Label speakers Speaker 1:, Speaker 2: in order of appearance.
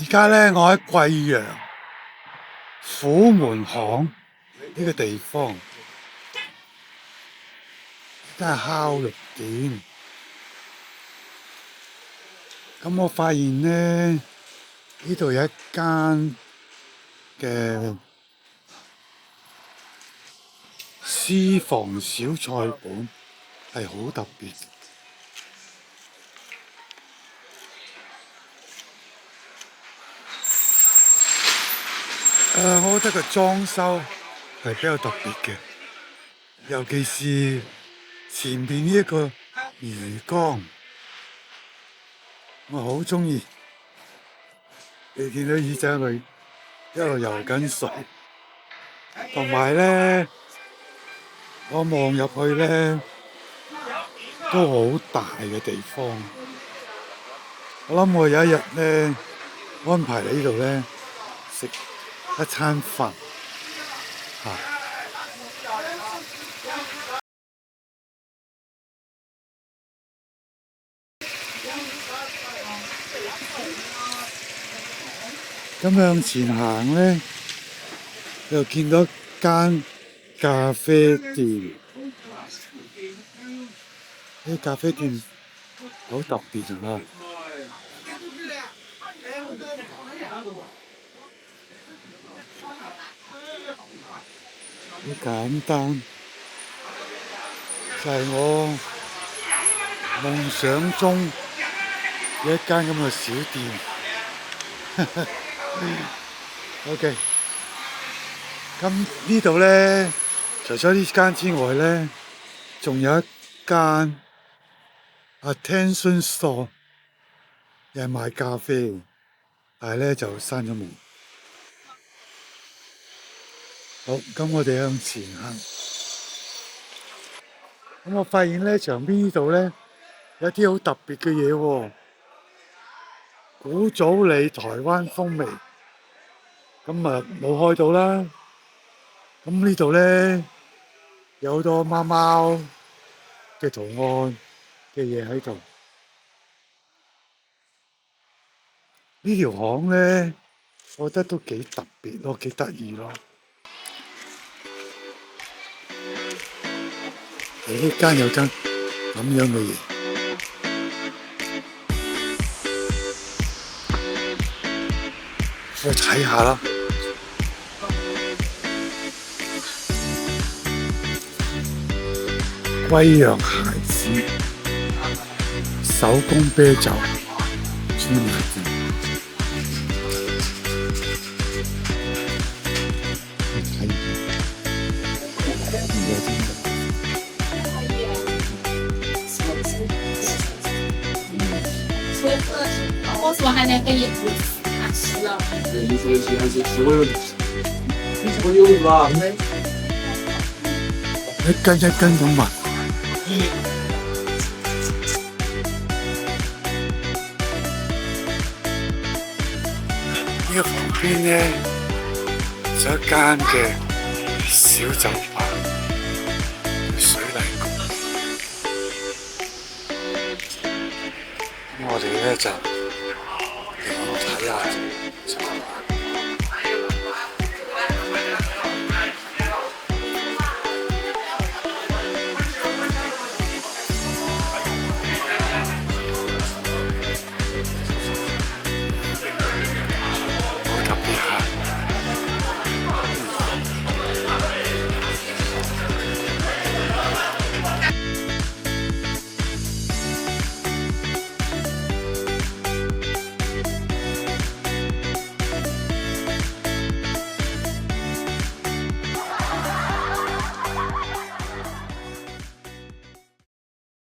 Speaker 1: 家咧，我喺貴陽虎門巷呢個地方，而家係烤肉店。咁我發現咧，呢度有一間嘅私房小菜館，係好特別。我覺得個裝修係比較特別嘅，尤其是前邊呢一個魚缸，我好鍾意。你見到耳仔佢一路游緊水，同埋咧，我望入去咧都好大嘅地方。我諗我有一日咧安排嚟呢度咧食一餐飯嚇。咁向前行咧，又見到一間咖啡店。呢咖啡店好特別啊！好簡單，就係我夢想中嘅一間咁嘅小店。OK， 咁呢度咧，除咗呢間之外咧，仲有一間 Attention Store， 又係賣咖啡，但係咧就閂咗門。好，咁我哋向前行。咁我發現咧，牆邊呢度咧有啲好特別嘅嘢喎，古早味台灣風味。咁啊冇開到啦。咁呢度咧有好多貓貓嘅圖案嘅嘢喺度。呢條巷咧，我覺得都幾特別咯，幾得意咯。呢間有間咁樣嘅嘢，我睇下啦。貴陽孩子手工啤酒專賣店。
Speaker 2: 我说还能给你吃了。
Speaker 3: 你说的还是我有是吧？
Speaker 1: 一根一根咁賣。呢個旁邊咧，就一間嘅小酒吧，水泥工。咁我哋咧就嚟睇下。